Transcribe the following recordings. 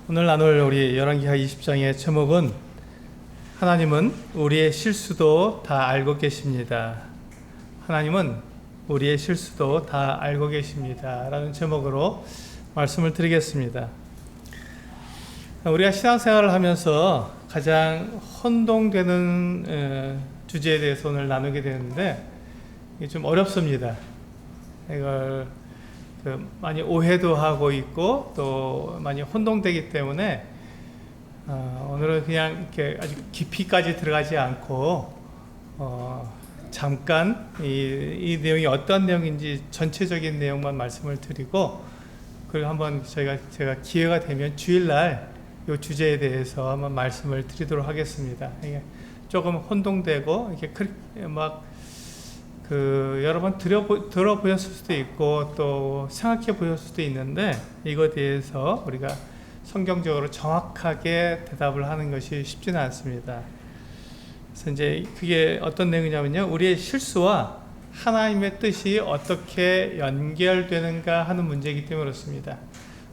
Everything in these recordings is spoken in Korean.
오늘 나눌 우리 열왕기하 20장의 제목은 하나님은 우리의 실수도 다 알고 계십니다. 하나님은 우리의 실수도 다 알고 계십니다. 라는 제목으로 말씀을 드리겠습니다. 우리가 신앙생활을 하면서 가장 혼동되는 주제에 대해서 오늘 나누게 되는데 이게 좀 어렵습니다. 이걸 많이 오해도 하고 있고 또 많이 혼동되기 때문에 오늘은 그냥 이렇게 아주 깊이까지 들어가지 않고 잠깐 이 내용이 어떤 내용인지 전체적인 내용만 말씀을 드리고, 그리고 한번 제가 기회가 되면 주일날 이 주제에 대해서 한번 말씀을 드리도록 하겠습니다. 이게 조금 혼동되고 이렇게 여러 번 들어보셨을 수도 있고 또 생각해 보셨을 수도 있는데, 이거에 대해서 우리가 성경적으로 정확하게 대답을 하는 것이 쉽지는 않습니다. 그래서 이제 그게 어떤 내용이냐면요, 우리의 실수와 하나님의 뜻이 어떻게 연결되는가 하는 문제이기 때문에 그렇습니다.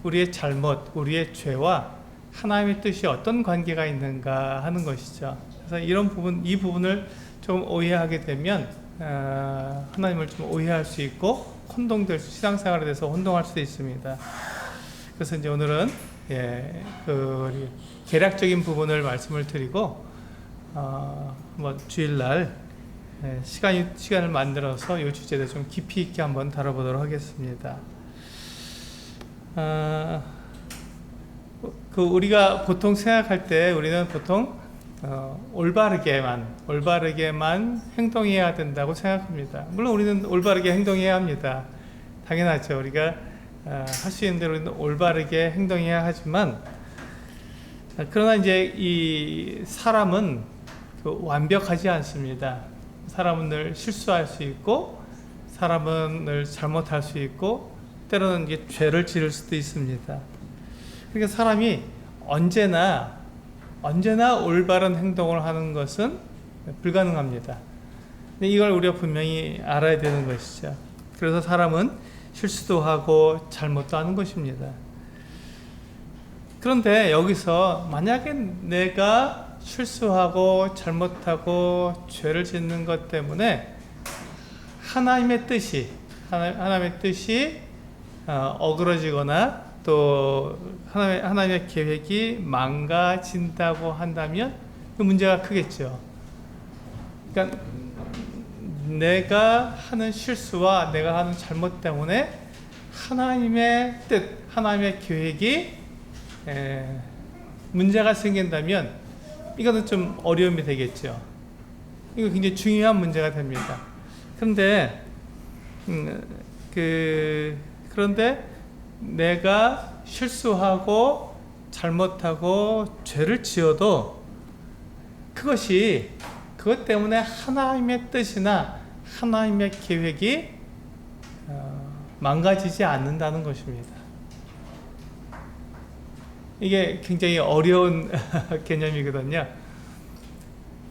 우리의 잘못, 우리의 죄와 하나님의 뜻이 어떤 관계가 있는가 하는 것이죠. 그래서 이 부분을 좀 오해하게 되면 하나님을 좀 오해할 수 있고 신앙생활에 대해서 혼동할 수도 있습니다. 그래서 이제 오늘은 개략적인 부분을 말씀을 드리고 주일날 시간을 만들어서 이 주제에 대해서 좀 깊이 있게 한번 다뤄보도록 하겠습니다. 우리가 보통 생각할 때 우리는 보통 올바르게만 행동해야 된다고 생각합니다. 물론 우리는 올바르게 행동해야 합니다. 당연하죠. 우리가 할 수 있는 대로 우리는 올바르게 행동해야 하지만, 그러나 이제 이 사람은 완벽하지 않습니다. 사람은 늘 실수할 수 있고, 사람은 늘 잘못할 수 있고, 때로는 이제 죄를 지을 수도 있습니다. 그러니까 사람이 언제나 올바른 행동을 하는 것은 불가능합니다. 근데 이걸 우리가 분명히 알아야 되는 것이죠. 그래서 사람은 실수도 하고 잘못도 하는 것입니다. 그런데 여기서 만약에 내가 실수하고 잘못하고 죄를 짓는 것 때문에 하나님의 뜻이 어그러지거나 또 하나님의 계획이 망가진다고 한다면 그 문제가 크겠죠. 그러니까 내가 하는 실수와 내가 하는 잘못 때문에 하나님의 뜻, 하나님의 계획이 문제가 생긴다면 이거는 좀 어려움이 되겠죠. 이거 굉장히 중요한 문제가 됩니다. 그런데 내가 실수하고 잘못하고 죄를 지어도 그것 때문에 하나님의 뜻이나 하나님의 계획이 망가지지 않는다는 것입니다. 이게 굉장히 어려운 개념이거든요.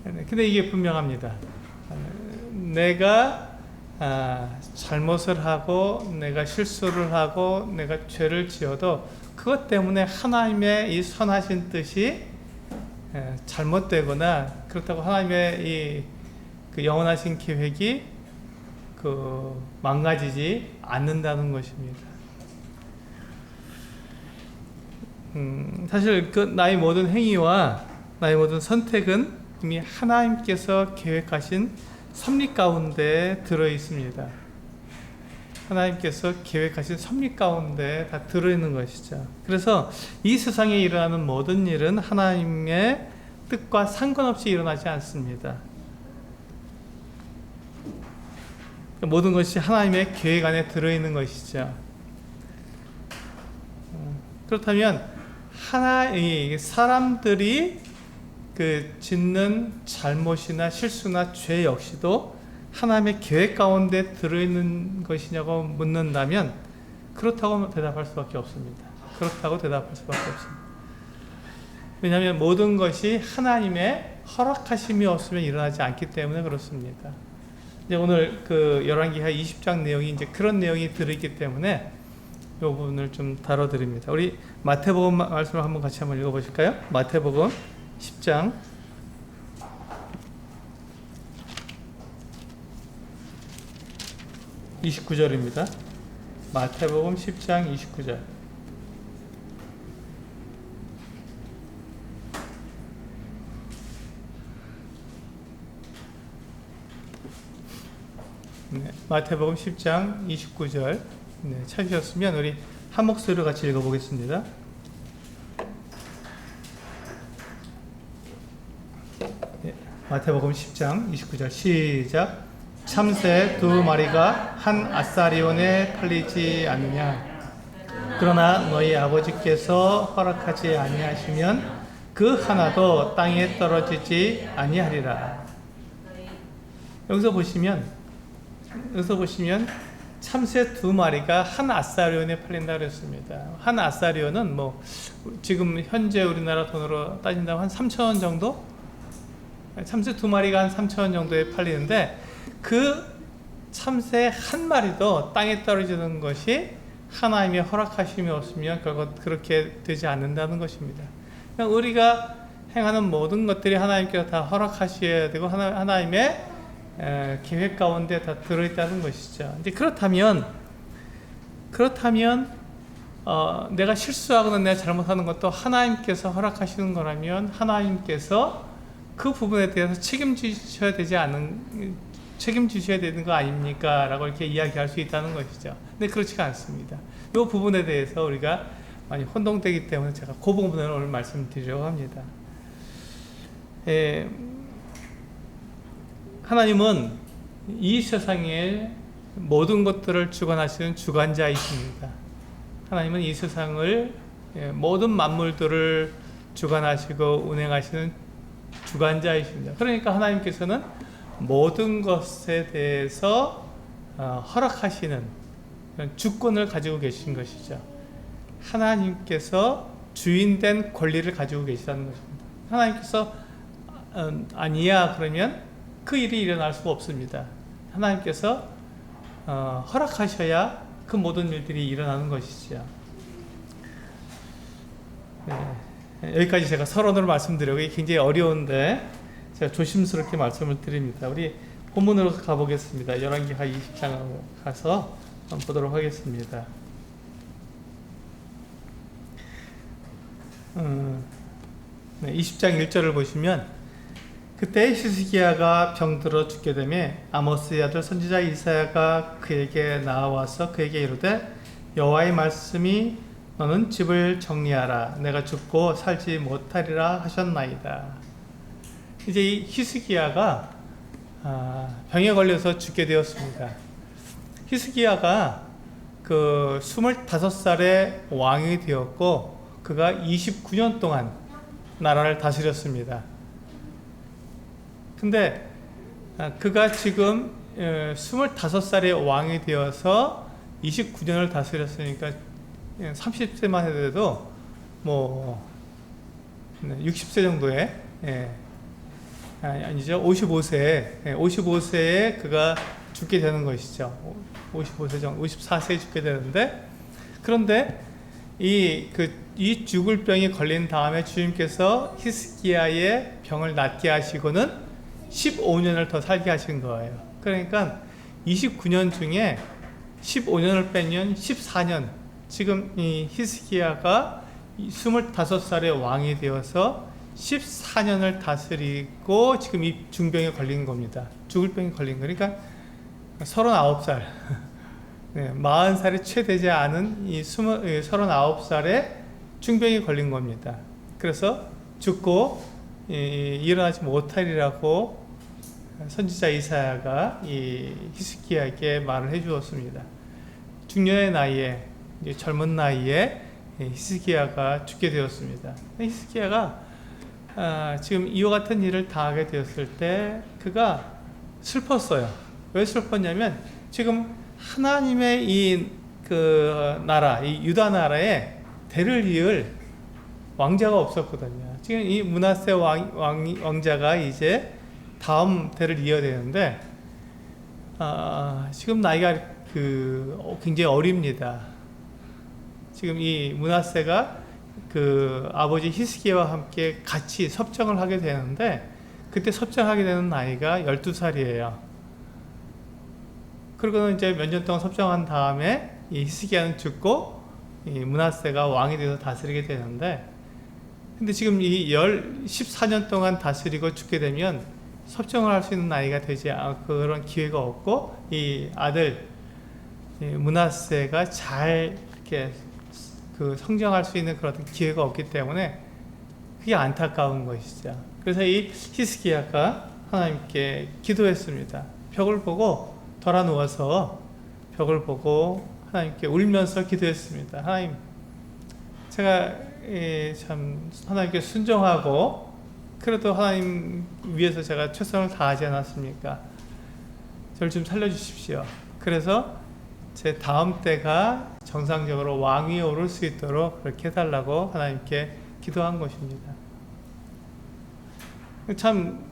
근데 이게 분명합니다. 내가 잘못을 하고 내가 실수를 하고 내가 죄를 지어도 그것 때문에 하나님의 이 선하신 뜻이 잘못되거나, 그렇다고 하나님의 이 영원하신 계획이 망가지지 않는다는 것입니다. 사실 나의 모든 행위와 나의 모든 선택은 이미 하나님께서 계획하신 섭리 가운데 들어 있습니다. 하나님께서 계획하신 섭리 가운데 다 들어있는 것이죠. 그래서 이 세상에 일어나는 모든 일은 하나님의 뜻과 상관없이 일어나지 않습니다. 모든 것이 하나님의 계획 안에 들어있는 것이죠. 그렇다면 사람들이 짓는 잘못이나 실수나 죄 역시도 하나님의 계획 가운데 들어있는 것이냐고 묻는다면 그렇다고 대답할 수밖에 없습니다. 왜냐하면 모든 것이 하나님의 허락하심이 없으면 일어나지 않기 때문에 그렇습니다. 이제 오늘 열왕기하 20장 내용이 이제 그런 내용이 들어있기 때문에 부분을 좀 다뤄드립니다. 우리 마태복음 말씀을 한번 같이 한번 읽어보실까요? 마태복음 10장 29절입니다. 마태복음 10장 29절. 네, 마태복음 10장 29절. 네, 찾으셨으면 우리 한 목소리로 같이 읽어보겠습니다. 네, 마태복음 10장 29절 시작. 참새 두 마리가 한 아사리온에 팔리지 않느냐. 그러나 너희 아버지께서 허락하지 아니하시면 그 하나도 땅에 떨어지지 아니하리라. 여기서 보시면 참새 두 마리가 한 아사리온에 팔린다 그랬습니다. 한 아사리온은 뭐 지금 현재 우리나라 돈으로 따진다면 한 3,000원 정도? 참새 두 마리가 한 3,000원 정도에 팔리는데, 그 참새 한 마리도 땅에 떨어지는 것이 하나님의 허락하심이 없으면 결국 그렇게 되지 않는다는 것입니다. 우리가 행하는 모든 것들이 하나님께서 다 허락하셔야 되고 하나님의 계획 가운데 다 들어있다는 것이죠. 이제 그렇다면 내가 실수하거나 내가 잘못하는 것도 하나님께서 허락하시는 거라면 하나님께서 그 부분에 대해서 책임지셔야 되는 거 아닙니까? 라고 이렇게 이야기할 수 있다는 것이죠. 근데 그렇지가 않습니다. 이 부분에 대해서 우리가 많이 혼동되기 때문에 제가 그 부분을 오늘 말씀드리려고 합니다. 하나님은 이 세상의 모든 것들을 주관하시는 주관자이십니다. 하나님은 이 세상을 모든 만물들을 주관하시고 운행하시는 주관자이십니다. 그러니까 하나님께서는 모든 것에 대해서 허락하시는 주권을 가지고 계신 것이죠. 하나님께서 주인된 권리를 가지고 계시다는 것입니다. 하나님께서 아니야 그러면 그 일이 일어날 수가 없습니다. 하나님께서 허락하셔야 그 모든 일들이 일어나는 것이죠. 네, 여기까지 제가 서론으로 말씀드리고 굉장히 어려운데 제가 조심스럽게 말씀을 드립니다. 우리 본문으로 가보겠습니다. 열왕기하 20장으로 가서 한번 보도록 하겠습니다. 네, 20장 1절을 보시면, 그때 히스기야가 병들어 죽게 되매 아모스의 아들 선지자 이사야가 그에게 나와서 그에게 이르되 여호와의 말씀이 너는 집을 정리하라. 내가 죽고 살지 못하리라 하셨나이다. 이제 이 히스기야가 병에 걸려서 죽게 되었습니다. 히스기야가 그 25살에 왕이 되었고 그가 29년 동안 나라를 다스렸습니다. 근데 그가 지금 25살에 왕이 되어서 29년을 다스렸으니까 30세만 해도 뭐 60세 정도에 아니죠. 55세에 그가 죽게 되는 것이죠. 55세 정도, 54세에 죽게 되는데, 그런데 이 죽을 병이 걸린 다음에 주님께서 히스기야의 병을 낫게 하시고는 15년을 더 살게 하신 거예요. 그러니까 29년 중에 15년을 빼면 14년, 지금 이 히스기야가 25살의 왕이 되어서 14년을 다스리고 지금 이 중병에 걸린 겁니다. 죽을 병에 걸린 거니까 39살, 네, 40살이 채 되지 않은 이 39살에 중병에 걸린 겁니다. 그래서 죽고 일어나지 못하리라고 선지자 이사야가 이 히스기야에게 말을 해주었습니다. 중년의 나이에, 젊은 나이에 히스기야가 죽게 되었습니다. 히스기야가 지금 이와 같은 일을 당하게 되었을 때 그가 슬펐어요. 왜 슬펐냐면 지금 하나님의 이 나라, 이 유다 나라에 대를 이을 왕자가 없었거든요. 지금 이 므낫세 왕자가 이제 다음 대를 이어야 되는데 지금 나이가 굉장히 어립니다. 지금 이 므낫세가 그 아버지 히스기야와 함께 같이 섭정을 하게 되는데, 그때 섭정하게 되는 나이가 12살이에요. 그리고는 이제 몇 년 동안 섭정한 다음에 이 히스기야는 죽고 이 므낫세가 왕이 돼서 다스리게 되는데, 근데 지금 이 14년 동안 다스리고 죽게 되면 섭정을 할 수 있는 나이가 되지 않고 그런 기회가 없고, 이 아들 므낫세가 잘 이렇게 그 성장할 수 있는 그런 기회가 없기 때문에 그게 안타까운 것이죠. 그래서 이 히스기야가 하나님께 기도했습니다. 벽을 보고 돌아 누워서 벽을 보고 하나님께 울면서 기도했습니다. 하나님, 제가 참 하나님께 순종하고 그래도 하나님 위해서 제가 최선을 다하지 않았습니까? 저를 좀 살려주십시오. 그래서 제 다음 때가 정상적으로 왕위에 오를 수 있도록 그렇게 해달라고 하나님께 기도한 것입니다. 참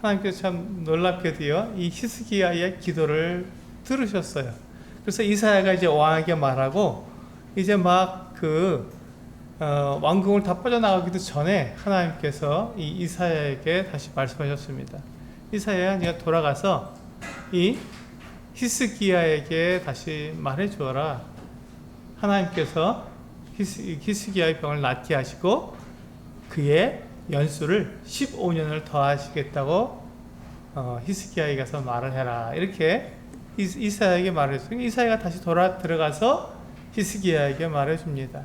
하나님께서 참 놀랍게도요, 이 히스기야의 기도를 들으셨어요. 그래서 이사야가 이제 왕에게 말하고 이제 막 왕궁을 다 빠져나가기도 전에 하나님께서 이 이사야에게 다시 말씀하셨습니다. 이사야야, 네가 돌아가서 이 히스기야에게 다시 말해 주어라. 하나님께서 히스기야의 병을 낫게 하시고 그의 연수를 15년을 더하시겠다고 히스기야에 가서 말을 해라. 이렇게 이사야에게 말했어요. 이사야가 다시 들어가서 히스기야에게 말해줍니다.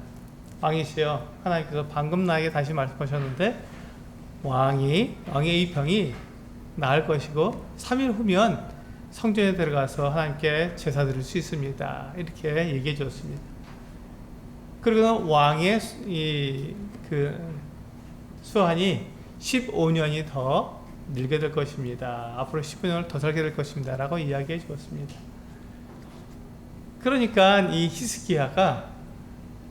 왕이시여, 하나님께서 방금 나에게 다시 말씀하셨는데 왕의 이 병이 나을 것이고 3일 후면 성전에 들어가서 하나님께 제사 드릴 수 있습니다. 이렇게 얘기해 줬습니다. 그리고 왕의 수한이 15년이 더 늘게 될 것입니다. 앞으로 15년을 더 살게 될 것입니다. 라고 이야기해 주었습니다. 그러니까 이 히스기야가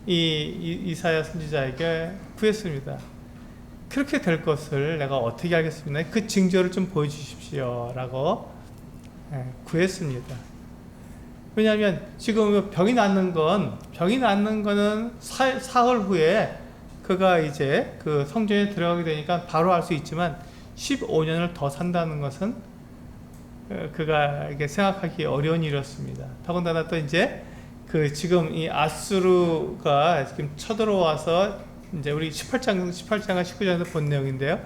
이사야 선지자에게 구했습니다. 그렇게 될 것을 내가 어떻게 알겠습니까? 그 징조를 좀 보여주십시오. 라고 구했습니다. 왜냐하면 지금 병이 낫는 거는 사흘 후에 그가 이제 그 성전에 들어가게 되니까 바로 알 수 있지만 15년을 더 산다는 것은 그가 이게 생각하기 어려운 일이었습니다. 더군다나 또 이제 지금 이 아수르가 지금 쳐들어와서 이제 우리 18장과 19장에서 본 내용인데요.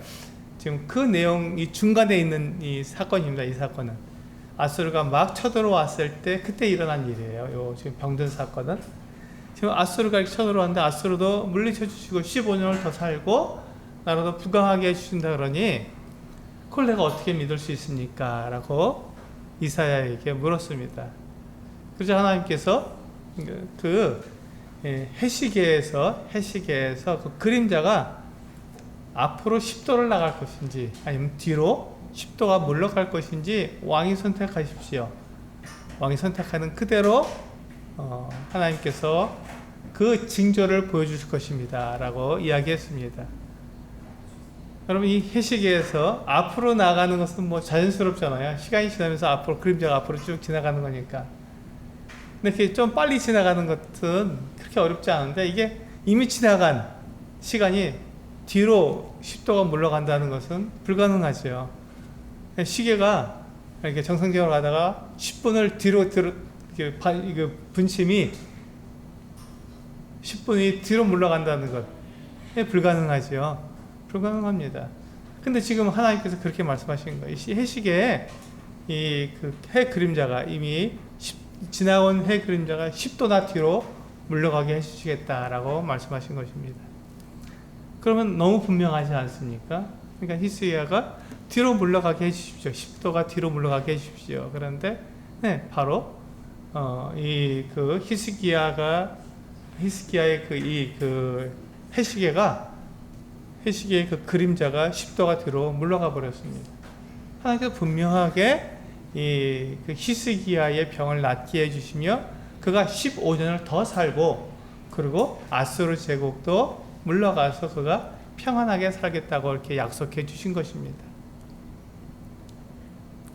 지금 그 내용 이 중간에 있는 이 사건입니다. 이 사건은 아수르가 막 쳐들어왔을 때 그때 일어난 일이에요. 요 지금 병든 사건은 지금 아수르가 쳐들어왔는데 아수르도 물리쳐 주시고 15년을 더 살고 나라도 부강하게 해주신다 그러니 그걸 내가 어떻게 믿을 수 있습니까? 라고 이사야에게 물었습니다. 그래서 하나님께서 해시계에서 그 그림자가 앞으로 10도를 나갈 것인지 아니면 뒤로 10도가 물러갈 것인지 왕이 선택하십시오. 왕이 선택하는 그대로 하나님께서 그 징조를 보여주실 것입니다. 라고 이야기했습니다. 여러분, 이 해시계에서 앞으로 나가는 것은 뭐 자연스럽잖아요. 시간이 지나면서 앞으로 그림자가 앞으로 쭉 지나가는 거니까. 근데 이렇게 좀 빨리 지나가는 것은 그렇게 어렵지 않은데 이게 이미 지나간 시간이 뒤로 10도가 물러간다는 것은 불가능하죠. 시계가 이렇게 정상적으로 가다가 10분을 뒤로 분침이 10분이 뒤로 물러간다는 것 불가능하죠. 불가능합니다. 근데 지금 하나님께서 그렇게 말씀하신 거예요. 이 해시계에 해 그림자가 이미 지나온 해 그림자가 10도나 뒤로 물러가게 해주시겠다라고 말씀하신 것입니다. 그러면 너무 분명하지 않습니까? 그러니까 히스기야가 뒤로 물러가게 해주십시오. 10도가 뒤로 물러가게 해주십시오. 그런데 바로 히스기야의 해시계의 그 그림자가 10도가 뒤로 물러가 버렸습니다. 하나님께서 분명하게 히스기야의 병을 낫게 해주시며 그가 15년을 더 살고 그리고 아수르 제국도 물러가서 그가 평안하게 살겠다고 이렇게 약속해 주신 것입니다.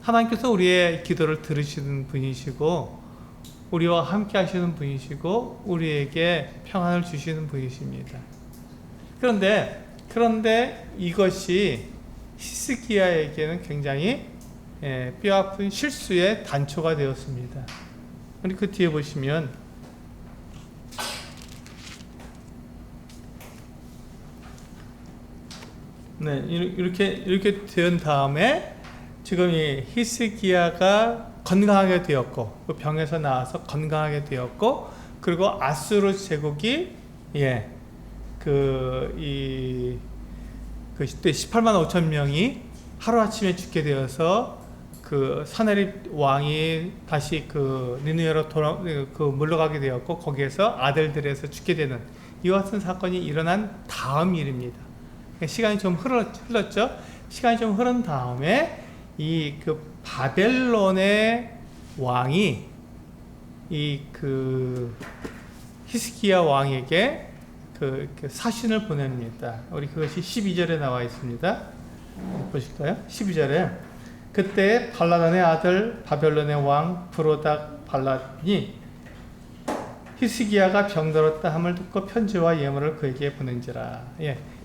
하나님께서 우리의 기도를 들으시는 분이시고 우리와 함께 하시는 분이시고 우리에게 평안을 주시는 분이십니다. 그런데 이것이 히스기야에게는 굉장히 뼈아픈 실수의 단초가 되었습니다. 우리 그 뒤에 보시면 이렇게 된 다음에 지금 이 히스기야가 건강하게 되었고 그 병에서 나와서 건강하게 되었고 그리고 아수르 제국이 그때 18만 5천 명이 하루아침에 죽게 되어서 그 사네립 왕이 다시 그 니느웨로 물러가게 되었고 거기에서 아들들에서 죽게 되는 이와 같은 사건이 일어난 다음 일입니다. 시간이 좀 흘렀죠. 시간이 좀 흐른 다음에 이 그 바벨론의 왕이 이 그 히스기야 왕에게 그 사신을 보냅니다. 우리 그것이 12절에 나와 있습니다. 보실까요? 12절에 그때 발라단의 아들 바벨론의 왕 브로닥 발lad이 히스기야가 병들었다 함을 듣고 편지와 예물을 그에게 보낸지라.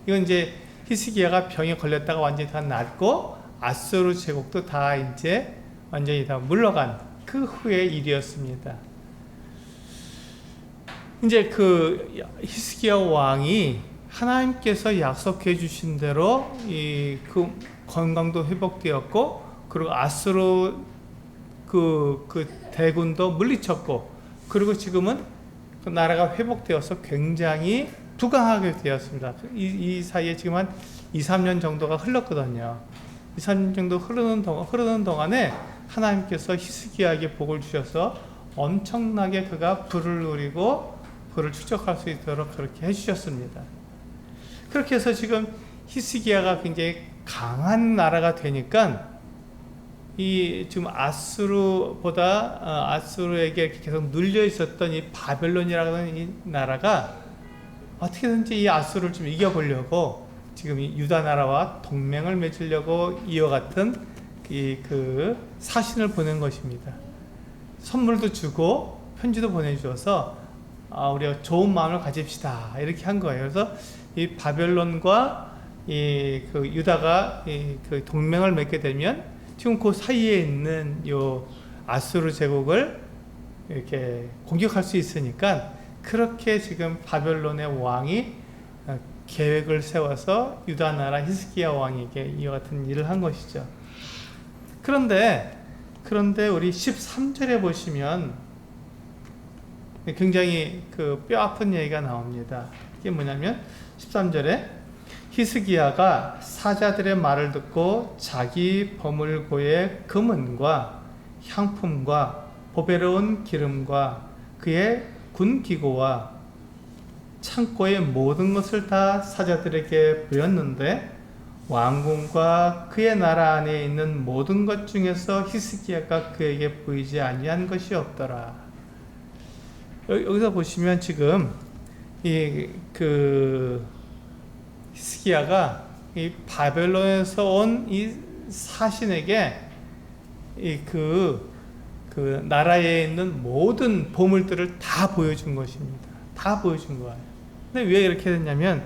이건 이제 히스기야가 병에 걸렸다가 완전히 다 낫고 아수르 제국도 다 이제 완전히 다 물러간 그 후의 일이었습니다. 이제 그 히스기야 왕이 하나님께서 약속해 주신 대로 그 건강도 회복되었고 그리고 아수르 그 대군도 물리쳤고 그리고 지금은 그 나라가 회복되어서 굉장히 부강하게 되었습니다. 이 사이에 지금 한 2, 3년 정도가 흘렀거든요. 2, 3년 정도 흐르는 동안에 하나님께서 히스기야에게 복을 주셔서 엄청나게 그가 부를 누리고 부를 축적할 수 있도록 그렇게 해주셨습니다. 그렇게 해서 지금 히스기야가 굉장히 강한 나라가 되니까 이 지금 아수르에게 계속 눌려 있었던 이 바벨론이라는 이 나라가 어떻게든지 이 아수르를 좀 이겨보려고 지금 이 유다 나라와 동맹을 맺으려고 이와 같은 그 사신을 보낸 것입니다. 선물도 주고 편지도 보내주어서 우리가 좋은 마음을 가집시다 이렇게 한 거예요. 그래서 이 바벨론과 그 유다가 그 동맹을 맺게 되면 지금 그 사이에 있는 요 아수르 제국을 이렇게 공격할 수 있으니까 그렇게 지금 바벨론의 왕이 계획을 세워서 유다 나라 히스기야 왕에게 이와 같은 일을 한 것이죠. 그런데 우리 13절에 보시면 굉장히 그 뼈 아픈 얘기가 나옵니다. 이게 뭐냐면 13절에 히스기야가 사자들의 말을 듣고 자기 버물고의 금은과 향품과 보배로운 기름과 그의 군기고와 창고의 모든 것을 다 사자들에게 부였는데 왕궁과 그의 나라 안에 있는 모든 것 중에서 히스기야가 그에게 보이지 아니한 것이 없더라. 여기서 보시면 지금 그 히스기야가 이 바벨론에서 온 이 사신에게 그 나라에 있는 모든 보물들을 다 보여준 것입니다. 다 보여준 거예요. 근데 왜 이렇게 됐냐면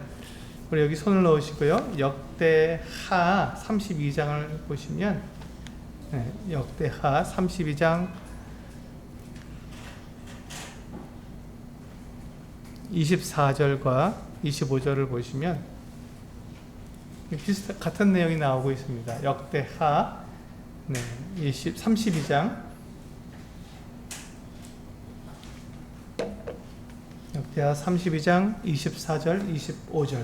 우리 여기 손을 넣으시고요. 역대하 32장을 보시면 역대하 32장 24절과 25절을 보시면 같은 내용이 나오고 있습니다. 역대하 32장 역대하 32장 24절 25절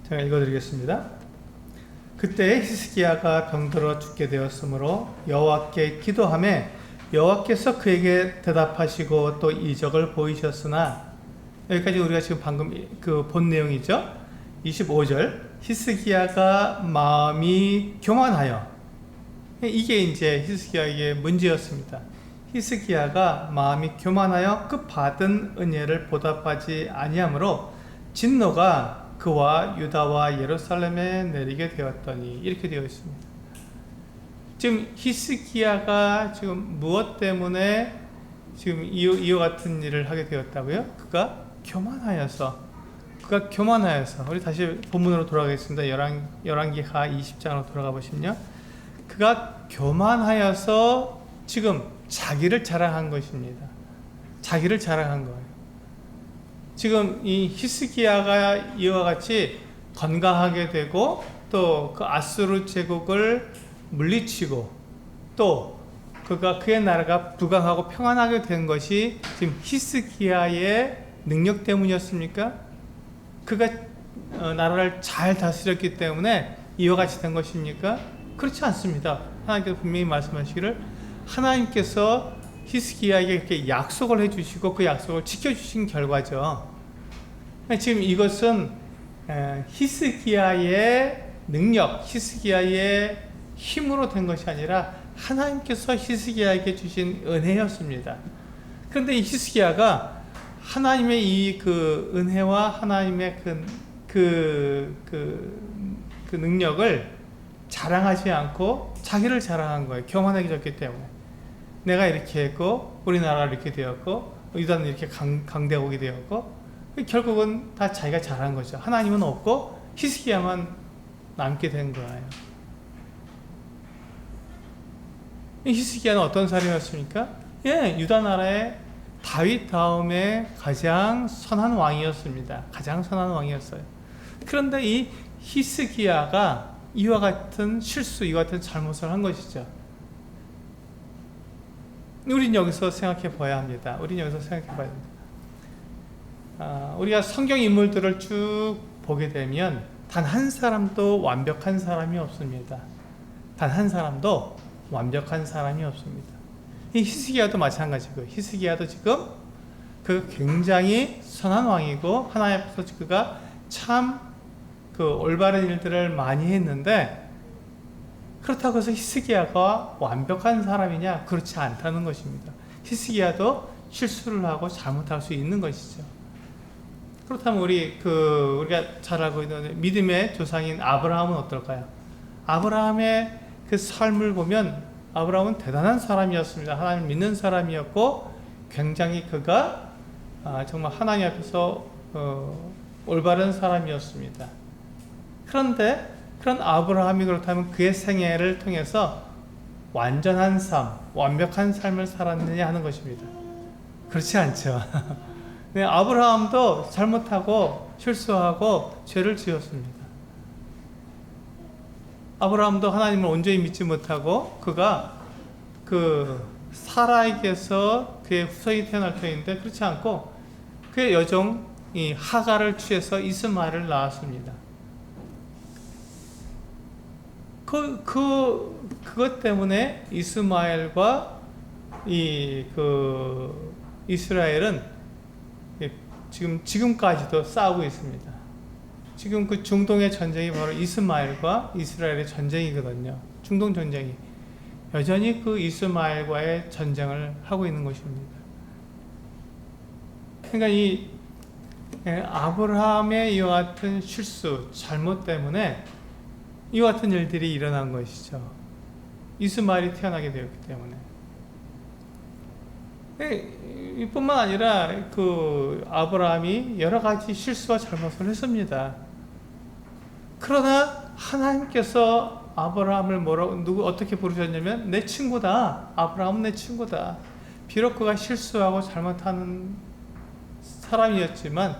제가 읽어드리겠습니다. 그때 히스기야가 병들어 죽게 되었으므로 여호와께 기도하매 여호와께서 그에게 대답하시고 또 이적을 보이셨으나 여기까지 우리가 지금 방금 그 본 내용이죠. 25절 히스기야가 마음이 교만하여 이게 이제 히스기야의 문제였습니다. 히스기야가 마음이 교만하여 그 받은 은혜를 보답하지 아니하므로 진노가 그와 유다와 예루살렘에 내리게 되었더니 이렇게 되어 있습니다. 지금 히스기야가 지금 무엇 때문에 지금 이와 같은 일을 하게 되었다고요? 그가 교만하여서 우리 다시 본문으로 돌아가겠습니다. 열왕기하 20장으로 돌아가 보시면요. 그가 교만하여서 지금 자기를 자랑한 것입니다. 자기를 자랑한 거예요. 지금 이 히스기야가 이와 같이 건강하게 되고 또 그 아수르 제국을 물리치고 또 그의 나라가 부강하고 평안하게 된 것이 지금 히스기야의 능력 때문이었습니까? 그가 나라를 잘 다스렸기 때문에 이와 같이 된 것입니까? 그렇지 않습니다. 하나님께서 분명히 말씀하시기를 하나님께서 히스기야에게 이렇게 약속을 해주시고 그 약속을 지켜주신 결과죠. 지금 이것은 히스기야의 능력, 히스기야의 힘으로 된 것이 아니라 하나님께서 히스기야에게 주신 은혜였습니다. 그런데 이 히스기야가 하나님의 이 은혜와 하나님의 그 능력을 자랑하지 않고 자기를 자랑한 거예요. 교만해졌기 때문에. 내가 이렇게 했고 우리나라가 이렇게 되었고 유다는 이렇게 강대국이 되었고 결국은 다 자기가 잘한 거죠. 하나님은 없고 히스기야만 남게 된 거예요. 히스기야는 어떤 사람이었습니까? 유다 나라의 다윗 다음에 가장 선한 왕이었습니다. 가장 선한 왕이었어요. 그런데 이 히스기야가 이와 같은 실수, 이와 같은 잘못을 한 것이죠. 우린 여기서 생각해 봐야 합니다. 우리가 성경 인물들을 쭉 보게 되면 단 한 사람도 완벽한 사람이 없습니다. 단 한 사람도 완벽한 사람이 없습니다. 이 히스기야도 마찬가지고요. 히스기야도 지금 그 굉장히 선한 왕이고 하나님 앞에서 그가 참 올바른 일들을 많이 했는데 그렇다고 해서 히스기야가 완벽한 사람이냐? 그렇지 않다는 것입니다. 히스기야도 실수를 하고 잘못할 수 있는 것이죠. 그렇다면 우리가 잘 알고 있는 믿음의 조상인 아브라함은 어떨까요? 아브라함의 그 삶을 보면 아브라함은 대단한 사람이었습니다. 하나님을 믿는 사람이었고 굉장히 그가 정말 하나님 앞에서 올바른 사람이었습니다. 그런데 그런 아브라함이 그렇다면 그의 생애를 통해서 완전한 삶, 완벽한 삶을 살았느냐 하는 것입니다. 그렇지 않죠. 네, 아브라함도 잘못하고 실수하고 죄를 지었습니다. 아브라함도 하나님을 온전히 믿지 못하고 그가 사라에게서 그의 후손이 태어날 터인데 그렇지 않고 그의 여종 이 하갈을 취해서 이스마엘을 낳았습니다. 그것 때문에 이스마엘과 이스라엘은 지금까지도 싸우고 있습니다. 지금 그 중동의 전쟁이 바로 이스마엘과 이스라엘의 전쟁이거든요. 중동 전쟁이. 여전히 그 이스마엘과의 전쟁을 하고 있는 것입니다. 그러니까 이 아브라함의 이와 같은 실수, 잘못 때문에 이와 같은 일들이 일어난 것이죠. 이스마엘이 태어나게 되었기 때문에. 이뿐만 아니라 아브라함이 여러 가지 실수와 잘못을 했습니다. 그러나 하나님께서 아브라함을 어떻게 부르셨냐면 내 친구다. 아브라함은 내 친구다. 비록 그가 실수하고 잘못하는 사람이었지만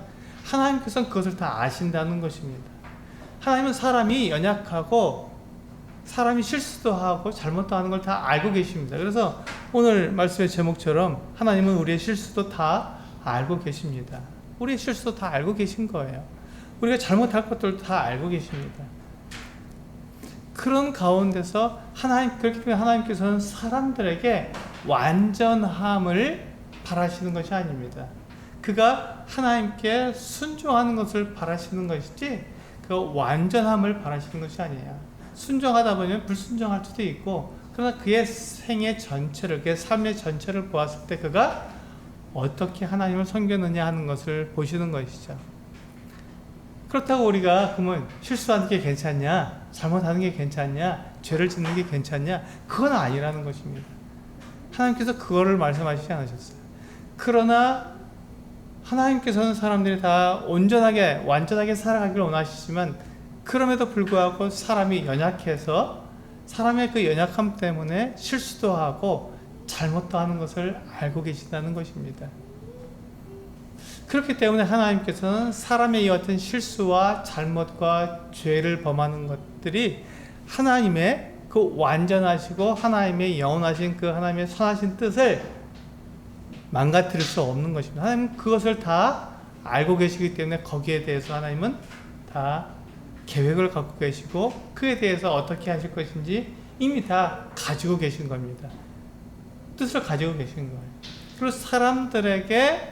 하나님께서는 그것을 다 아신다는 것입니다. 하나님은 사람이 연약하고 사람이 실수도 하고 잘못도 하는 걸 다 알고 계십니다. 그래서 오늘 말씀의 제목처럼 하나님은 우리의 실수도 다 알고 계십니다. 우리의 실수도 다 알고 계신 거예요. 우리가 잘못할 것들도 다 알고 계십니다. 그런 가운데서 그렇기 때문에 하나님께서는 사람들에게 완전함을 바라시는 것이 아닙니다. 그가 하나님께 순종하는 것을 바라시는 것이지 그 완전함을 바라시는 것이 아니에요. 순종하다 보면 불순종할 수도 있고 그러나 그의 생애 전체를, 그의 삶의 전체를 보았을 때 그가 어떻게 하나님을 섬겼느냐 하는 것을 보시는 것이죠. 그렇다고 우리가 그러면 실수하는 게 괜찮냐, 잘못하는 게 괜찮냐, 죄를 짓는 게 괜찮냐, 그건 아니라는 것입니다. 하나님께서 그거를 말씀하시지 않으셨어요. 그러나 하나님께서는 사람들이 다 온전하게 완전하게 살아가기를 원하시지만, 그럼에도 불구하고 사람이 연약해서 사람의 그 연약함 때문에 실수도 하고 잘못도 하는 것을 알고 계신다는 것입니다. 그렇기 때문에 하나님께서는 사람의 이 같은 실수와 잘못과 죄를 범하는 것들이 하나님의 그 완전하시고 하나님의 영원하신 그 하나님의 선하신 뜻을 망가뜨릴 수 없는 것입니다. 하나님은 그것을 다 알고 계시기 때문에 거기에 대해서 하나님은 다 계획을 갖고 계시고 그에 대해서 어떻게 하실 것인지 이미 다 가지고 계신 겁니다. 뜻을 가지고 계신 거예요. 그리고 사람들에게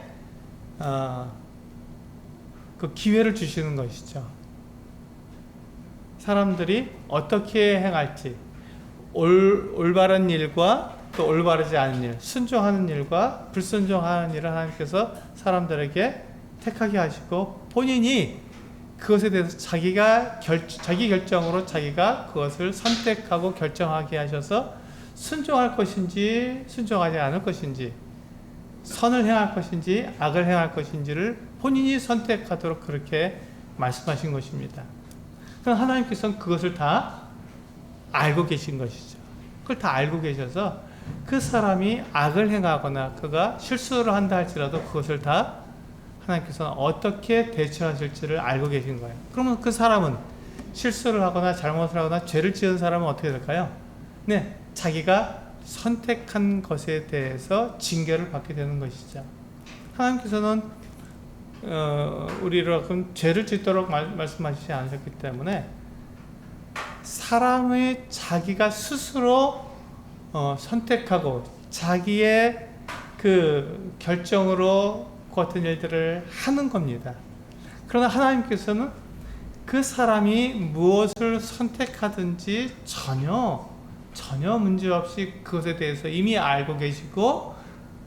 그 기회를 주시는 것이죠. 사람들이 어떻게 행할지, 올바른 일과 또 올바르지 않은 일, 순종하는 일과 불순종하는 일을 하나님께서 사람들에게 택하게 하시고 본인이 그것에 대해서 자기 결정으로 자기가 그것을 선택하고 결정하게 하셔서 순종할 것인지 순종하지 않을 것인지, 선을 행할 것인지 악을 행할 것인지를 본인이 선택하도록 그렇게 말씀하신 것입니다. 그럼 하나님께서는 그것을 다 알고 계신 것이죠. 그걸 다 알고 계셔서 그 사람이 악을 행하거나 그가 실수를 한다 할지라도 그것을 다 하나님께서는 어떻게 대처하실지를 알고 계신 거예요. 그러면 그 사람은 실수를 하거나 잘못을 하거나 죄를 지은 사람은 어떻게 될까요? 네, 자기가 선택한 것에 대해서 징계를 받게 되는 것이죠. 하나님께서는 우리로 그럼 죄를 짓도록 말씀하시지 않으셨기 때문에 사람의 자기가 스스로 선택하고 자기의 그 결정으로 그 같은 일들을 하는 겁니다. 그러나 하나님께서는 그 사람이 무엇을 선택하든지 전혀 문제없이 그것에 대해서 이미 알고 계시고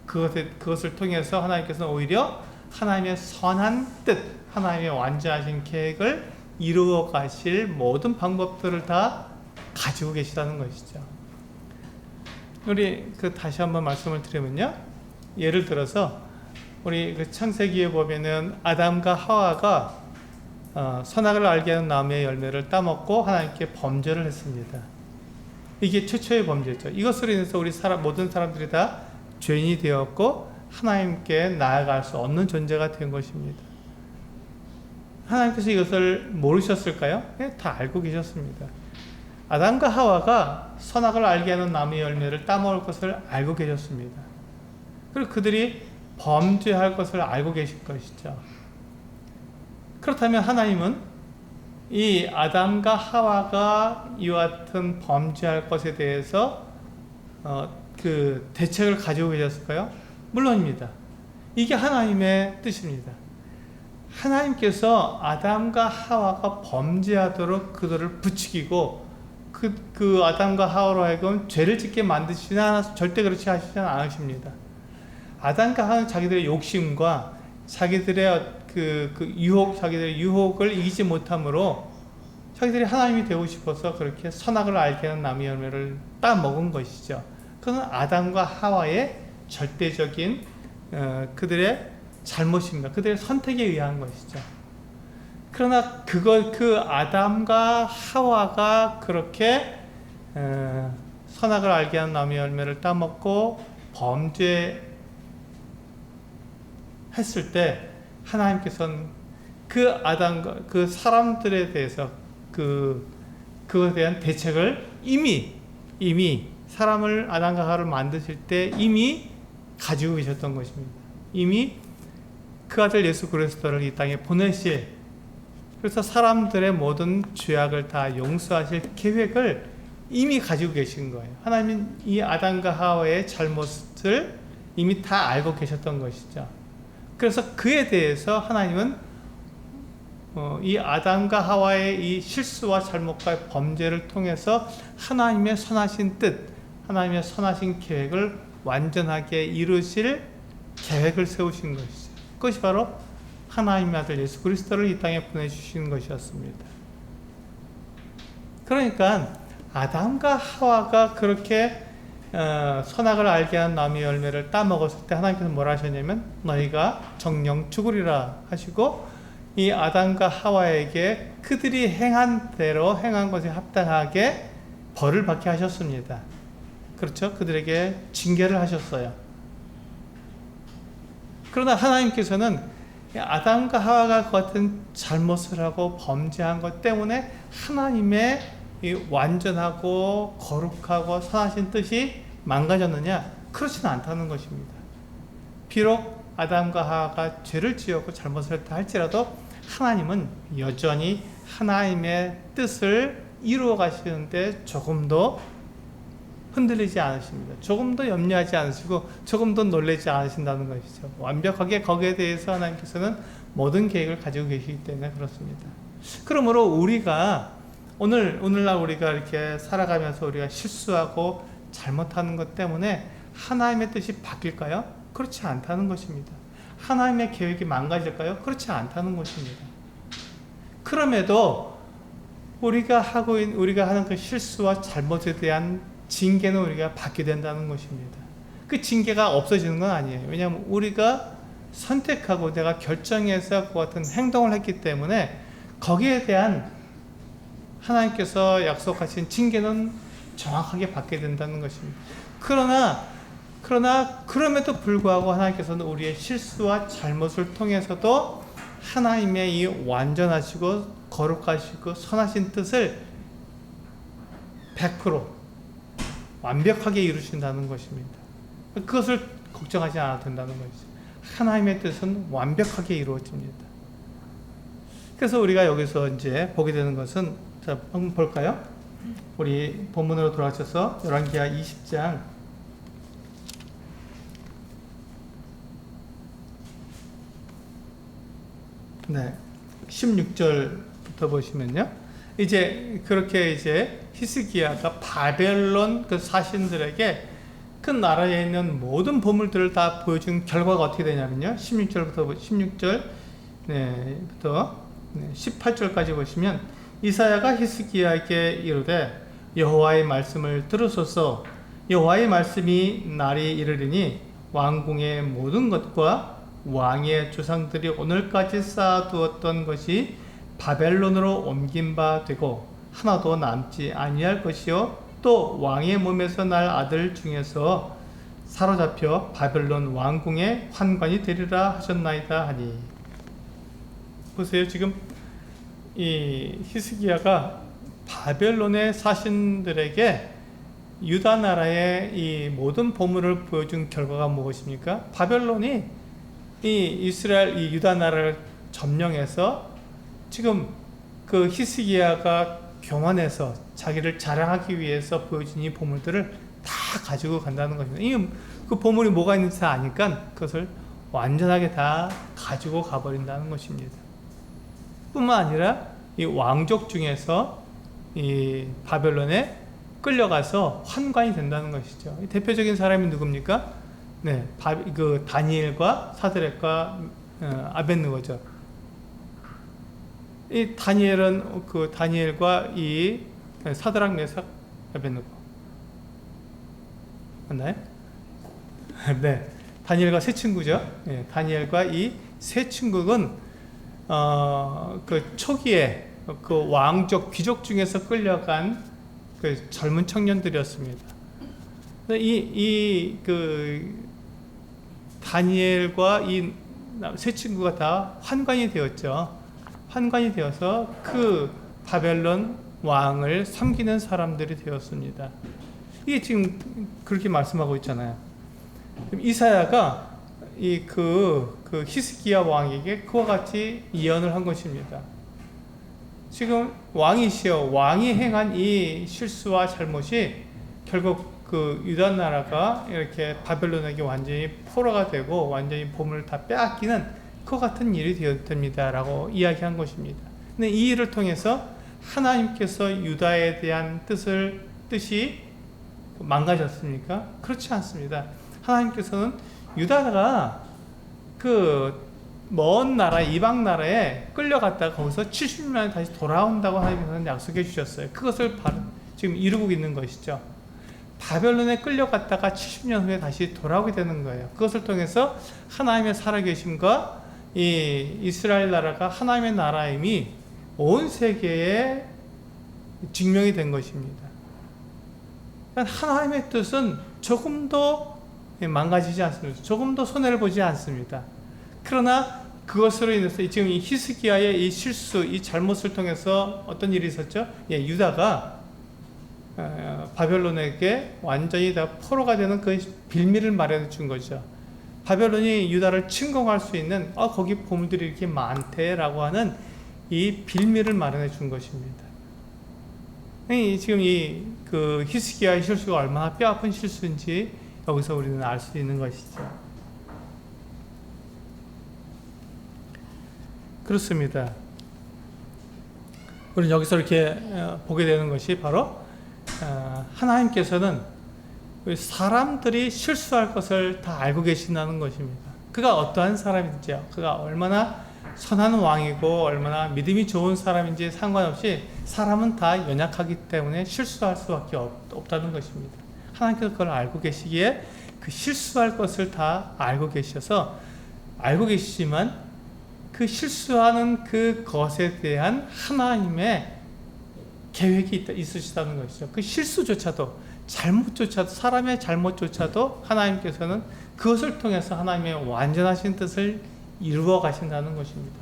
그것을 통해서 하나님께서는 오히려 하나님의 선한 뜻, 하나님의 완전하신 계획을 이루어 가실 모든 방법들을 다 가지고 계시다는 것이죠. 우리 다시 한번 말씀을 드리면요, 예를 들어서 우리 창세기에 보면은 아담과 하와가 선악을 알게 하는 나무의 열매를 따먹고 하나님께 범죄를 했습니다. 이게 최초의 범죄죠. 이것으로 인해서 우리 모든 사람들이 다 죄인이 되었고 하나님께 나아갈 수 없는 존재가 된 것입니다. 하나님께서 이것을 모르셨을까요? 네, 다 알고 계셨습니다. 아담과 하와가 선악을 알게 하는 나무의 열매를 따먹을 것을 알고 계셨습니다. 그리고 그들이 범죄할 것을 알고 계실 것이죠. 그렇다면 하나님은 이 아담과 하와가 이와 같은 범죄할 것에 대해서 그 대책을 가지고 계셨을까요? 물론입니다. 이게 하나님의 뜻입니다. 하나님께서 아담과 하와가 범죄하도록 그들을 부추기고 그 아담과 하와로 하여금 죄를 짓게 만드시지 않아서 절대 그렇지 하시지 않으십니다. 아담과 하와는 자기들의 욕심과 자기들의 자기들의 유혹을 이기지 못함으로 자기들이 하나님이 되고 싶어서 그렇게 선악을 알게 하는 나무의 열매를 따먹은 것이죠. 그건 아담과 하와의 절대적인 그들의 잘못입니다. 그들의 선택에 의한 것이죠. 그러나 그 아담과 하와가 그렇게 선악을 알게 하는 나무의 열매를 따먹고 범죄했을 때 하나님께서는 그 아담과 그 사람들에 대해서 그것에 대한 대책을 이미 사람을 아담과 하와를 만드실 때 이미 가지고 계셨던 것입니다. 이미 그 아들 예수 그리스도를 이 땅에 보내실, 그래서 사람들의 모든 죄악을 다 용서하실 계획을 이미 가지고 계신 거예요. 하나님은 이 아담과 하와의 잘못을 이미 다 알고 계셨던 것이죠. 그래서 그에 대해서 하나님은 이 아담과 하와의 이 실수와 잘못과 범죄를 통해서 하나님의 선하신 뜻, 하나님의 선하신 계획을 완전하게 이루실 계획을 세우신 것이죠. 그것이 바로 하나님의 아들 예수 그리스도를 이 땅에 보내주신 것이었습니다. 그러니까 아담과 하와가 그렇게 선악을 알게 한 나무의 열매를 따먹었을 때 하나님께서 뭐라 하셨냐면 너희가 정령 죽으리라 하시고 이 아담과 하와에게 그들이 행한 대로 행한 것에 합당하게 벌을 받게 하셨습니다. 그렇죠? 그들에게 징계를 하셨어요. 그러나 하나님께서는 아담과 하와가 그 같은 잘못을 하고 범죄한 것 때문에 하나님의 이 완전하고 거룩하고 선하신 뜻이 망가졌느냐? 그렇지는 않다는 것입니다. 비록 아담과 하와가 죄를 지었고 잘못을 했다 할지라도 하나님은 여전히 하나님의 뜻을 이루어 가시는데 조금도 흔들리지 않으십니다. 조금도 염려하지 않으시고 조금도 놀라지 않으신다는 것이죠. 완벽하게 거기에 대해서 하나님께서는 모든 계획을 가지고 계시기 때문에 그렇습니다. 그러므로 우리가 오늘날 우리가 이렇게 살아가면서 우리가 실수하고 잘못하는 것 때문에 하나님의 뜻이 바뀔까요? 그렇지 않다는 것입니다. 하나님의 계획이 망가질까요? 그렇지 않다는 것입니다. 그럼에도 우리가 하는 그 실수와 잘못에 대한 징계는 우리가 받게 된다는 것입니다. 그 징계가 없어지는 건 아니에요. 왜냐하면 우리가 선택하고 내가 결정해서 그 같은 행동을 했기 때문에 거기에 대한 하나님께서 약속하신 징계는 정확하게 받게 된다는 것입니다. 그럼에도 불구하고 하나님께서는 우리의 실수와 잘못을 통해서도 하나님의 이 완전하시고 거룩하시고 선하신 뜻을 100% 완벽하게 이루신다는 것입니다. 그것을 걱정하지 않아도 된다는 것이죠. 하나님의 뜻은 완벽하게 이루어집니다. 그래서 우리가 여기서 이제 보게 되는 것은, 자, 한번 볼까요? 우리 본문으로 돌아가셔서 열왕기하 20장 네, 16절부터 보시면요. 그렇게 히스기야가 바벨론 그 사신들에게 그 나라에 있는 모든 보물들을 다 보여준 결과가 어떻게 되냐면요. 16절 부터 18절까지 보시면 이사야가 히스기야에게 이르되 여호와의 말씀을 들으소서. 여호와의 말씀이 날이 이르리니 왕궁의 모든 것과 왕의 조상들이 오늘까지 쌓아두었던 것이 바벨론으로 옮긴 바 되고 하나도 남지 아니할 것이요 또 왕의 몸에서 날 아들 중에서 사로잡혀 바벨론 왕궁의 환관이 되리라 하셨나이다 하니. 보세요. 지금 이 히스기야가 바벨론의 사신들에게 유다 나라의 이 모든 보물을 보여준 결과가 무엇입니까? 바벨론이 이 유다 나라를 점령해서 지금 그 히스기야가 교만해서 자기를 자랑하기 위해서 보여준 이 보물들을 다 가지고 간다는 것입니다. 그 보물이 뭐가 있는지 다 아니까 그것을 완전하게 다 가지고 가버린다는 것입니다. 뿐만 아니라 이 왕족 중에서 이 바벨론에 끌려가서 환관이 된다는 것이죠. 대표적인 사람이 누굽니까? 네, 그 다니엘과 사드락과 아벳느고죠. 이 다니엘과 이 사드락 메삭 아벳느고 맞나요? 네, 다니엘과 세 친구죠. 네, 다니엘과 이 세 친구는 그 초기에 그 왕족 귀족 중에서 끌려간 그 젊은 청년들이었습니다. 다니엘과 이 세 친구가 다 환관이 되었죠. 환관이 되어서 그 바벨론 왕을 섬기는 사람들이 되었습니다. 이게 지금 그렇게 말씀하고 있잖아요. 이사야가 그 히스기야 왕에게 그와 같이 예언을 한 것입니다. 지금 왕이시여, 왕이 행한 이 실수와 잘못이 결국 그 유다 나라가 이렇게 바벨론에게 완전히 포로가 되고 완전히 보물을 다 빼앗기는 그 같은 일이 되었답니다 라고 이야기한 것입니다. 근데 이 일을 통해서 하나님께서 유다에 대한 뜻이 망가졌습니까? 그렇지 않습니다. 하나님께서는 유다가 먼 나라, 이방 나라에 끌려갔다가 거기서 70년에 다시 돌아온다고 하나님께서는 약속해 주셨어요. 그것을 지금 이루고 있는 것이죠. 바벨론에 끌려갔다가 70년 후에 다시 돌아오게 되는 거예요. 그것을 통해서 하나님의 살아계심과 이 이스라엘 나라가 하나님의 나라임이 온 세계에 증명이 된 것입니다. 하나님의 뜻은 조금도 망가지지 않습니다. 조금도 손해를 보지 않습니다. 그러나 그것으로 인해서 지금 이 히스기야의 이 실수, 이 잘못을 통해서 어떤 일이 있었죠? 유다가 바벨론에게 완전히 다 포로가 되는 그 빌미를 마련해 준 거죠. 바벨론이 유다를 침공할 수 있는 거기 보물들이 이렇게 많대라고 하는 이 빌미를 마련해 준 것입니다. 지금 그 히스기야의 실수가 얼마나 뼈아픈 실수인지 여기서 우리는 알 수 있는 것이죠. 그렇습니다. 우리는 여기서 이렇게 보게 되는 것이 바로 하나님께서는 사람들이 실수할 것을 다 알고 계신다는 것입니다. 그가 어떠한 사람인지요, 그가 얼마나 선한 왕이고 얼마나 믿음이 좋은 사람인지 상관없이 사람은 다 연약하기 때문에 실수할 수밖에 없다는 것입니다. 하나님께서 그걸 알고 계시기에 그 실수할 것을 다 알고 계셔서 알고 계시지만 그 실수하는 그 것에 대한 하나님의 계획이 있으시다는 것이죠. 그 실수조차도, 잘못조차도, 사람의 잘못조차도 하나님께서는 그것을 통해서 하나님의 완전하신 뜻을 이루어 가신다는 것입니다.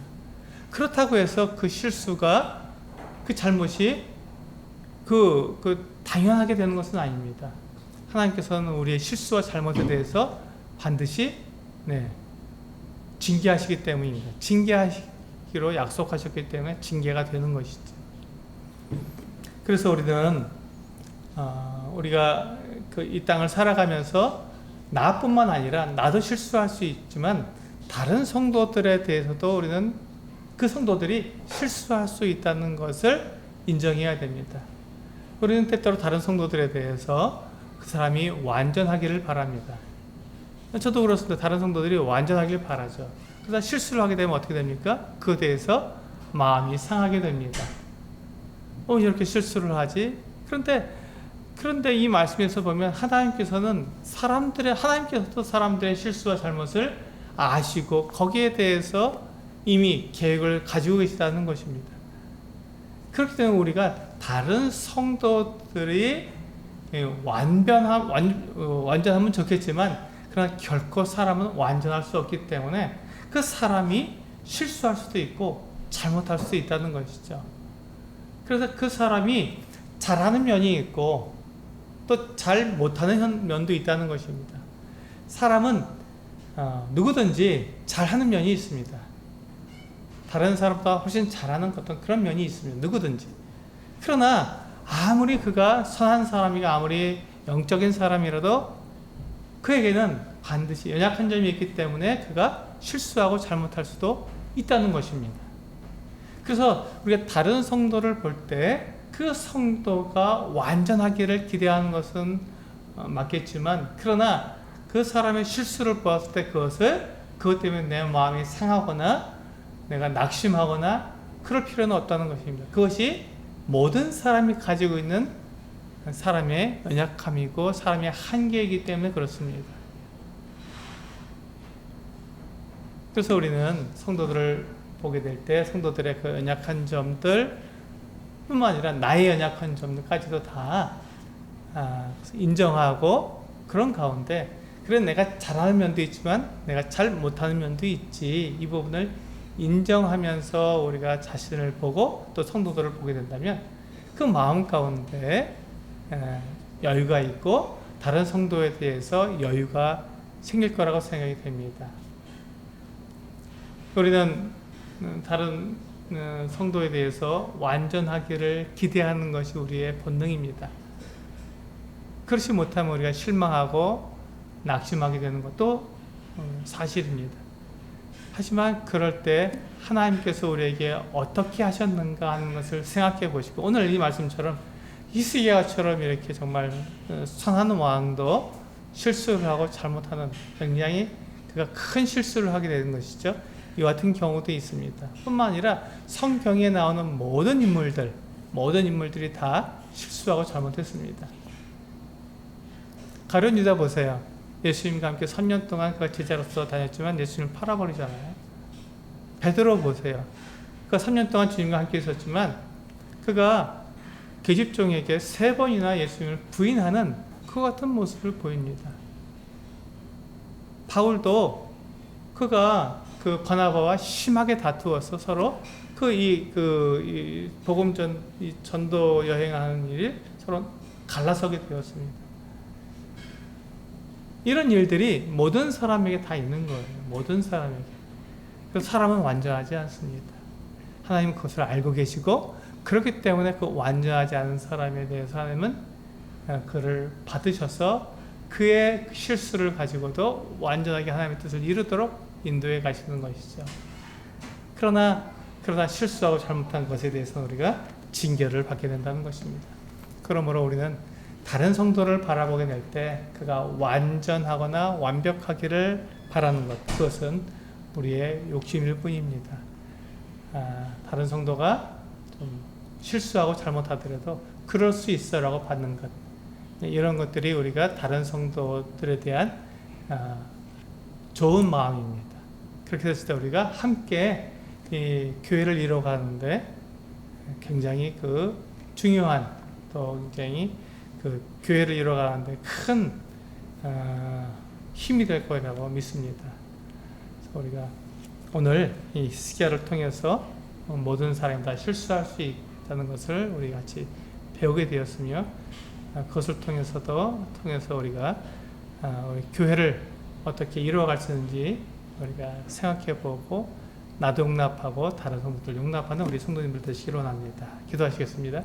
그렇다고 해서 그 실수가, 그 잘못이 당연하게 되는 것은 아닙니다. 하나님께서는 우리의 실수와 잘못에 대해서 반드시 징계하시기 때문입니다. 징계하시기로 약속하셨기 때문에 징계가 되는 것이죠. 그래서 우리는 우리가 이 땅을 살아가면서 나뿐만 아니라 나도 실수할 수 있지만 다른 성도들에 대해서도 우리는 그 성도들이 실수할 수 있다는 것을 인정해야 됩니다. 우리는 때때로 다른 성도들에 대해서 그 사람이 완전하기를 바랍니다. 저도 그렇습니다. 다른 성도들이 완전하길 바라죠. 그러다 실수를 하게 되면 어떻게 됩니까? 그에 대해서 마음이 상하게 됩니다. 이렇게 실수를 하지? 그런데 이 말씀에서 보면 하나님께서도 사람들의 실수와 잘못을 아시고 거기에 대해서 이미 계획을 가지고 계시다는 것입니다. 그렇기 때문에 우리가 다른 성도들이 완전하면 좋겠지만 그러나 결코 사람은 완전할 수 없기 때문에 그 사람이 실수할 수도 있고 잘못할 수도 있다는 것이죠. 그래서 그 사람이 잘하는 면이 있고 또 잘 못하는 면도 있다는 것입니다. 사람은 누구든지 잘하는 면이 있습니다. 다른 사람보다 훨씬 잘하는 어떤 그런 면이 있습니다. 누구든지. 그러나 아무리 그가 선한 사람이가 아무리 영적인 사람이라도 그에게는 반드시 연약한 점이 있기 때문에 그가 실수하고 잘못할 수도 있다는 것입니다. 그래서 우리가 다른 성도를 볼 때 그 성도가 완전하기를 기대하는 것은 맞겠지만 그러나 그 사람의 실수를 보았을 때 그것 때문에 내 마음이 상하거나 내가 낙심하거나 그럴 필요는 없다는 것입니다. 그것이 모든 사람이 가지고 있는 사람의 연약함이고 사람의 한계이기 때문에 그렇습니다. 그래서 우리는 성도들을 보게 될 때 성도들의 그 연약한 점들 뿐만 아니라 나의 연약한 점들까지도 다 인정하고 그런 가운데 그래 내가 잘하는 면도 있지만 내가 잘 못하는 면도 있지, 이 부분을 인정하면서 우리가 자신을 보고 또 성도들을 보게 된다면 그 마음 가운데 여유가 있고 다른 성도에 대해서 여유가 생길 거라고 생각이 됩니다. 우리는 다른 성도에 대해서 완전하기를 기대하는 것이 우리의 본능입니다. 그렇지 못하면 우리가 실망하고 낙심하게 되는 것도 사실입니다. 하지만 그럴 때 하나님께서 우리에게 어떻게 하셨는가 하는 것을 생각해 보시고 오늘 이 말씀처럼 히스기야처럼 이렇게 정말 선한 왕도 실수를 하고 잘못하는 굉장히 그가 큰 실수를 하게 되는 것이죠. 이와 같은 경우도 있습니다. 뿐만 아니라 성경에 나오는 모든 인물들이 다 실수하고 잘못했습니다. 가룟 유다 보세요. 예수님과 함께 3년 동안 그가 제자로서 다녔지만 예수님을 팔아버리잖아요. 베드로 보세요. 그가 3년 동안 주님과 함께 있었지만 그가 계집종에게 3번이나 예수님을 부인하는 그 같은 모습을 보입니다. 바울도 그가 그 바나바와 심하게 다투어서 서로 복음 전도 여행하는 일이 서로 갈라서게 되었습니다. 이런 일들이 모든 사람에게 다 있는 거예요. 모든 사람에게. 그 사람은 완전하지 않습니다. 하나님은 그것을 알고 계시고 그렇기 때문에 그 완전하지 않은 사람에 대해서 하나님은 그를 받으셔서 그의 실수를 가지고도 완전하게 하나님의 뜻을 이루도록 인도해 가시는 것이죠. 그러나 실수하고 잘못한 것에 대해서는 우리가 징계를 받게 된다는 것입니다. 그러므로 우리는 다른 성도를 바라보게 될 때 그가 완전하거나 완벽하기를 바라는 것, 그것은 우리의 욕심일 뿐입니다. 다른 성도가 좀 실수하고 잘못하더라도 그럴 수 있어라고 받는 것, 이런 것들이 우리가 다른 성도들에 대한 좋은 마음입니다. 그렇게 됐을 때 우리가 함께 이 교회를 이뤄가는데 굉장히 중요한, 또 굉장히 교회를 이뤄가는데 큰 힘이 될 거라고 믿습니다. 그래서 우리가 오늘 이 스키야를 통해서 모든 사람이 다 실수할 수 있다는 것을 우리 같이 배우게 되었으며, 그것을 통해서 우리가 우리 교회를 어떻게 이루어갈 수 있는지 우리가 생각해보고 나도 용납하고 다른 성도들 용납하는 우리 성도님들 되시기를 원합니다. 기도하시겠습니다.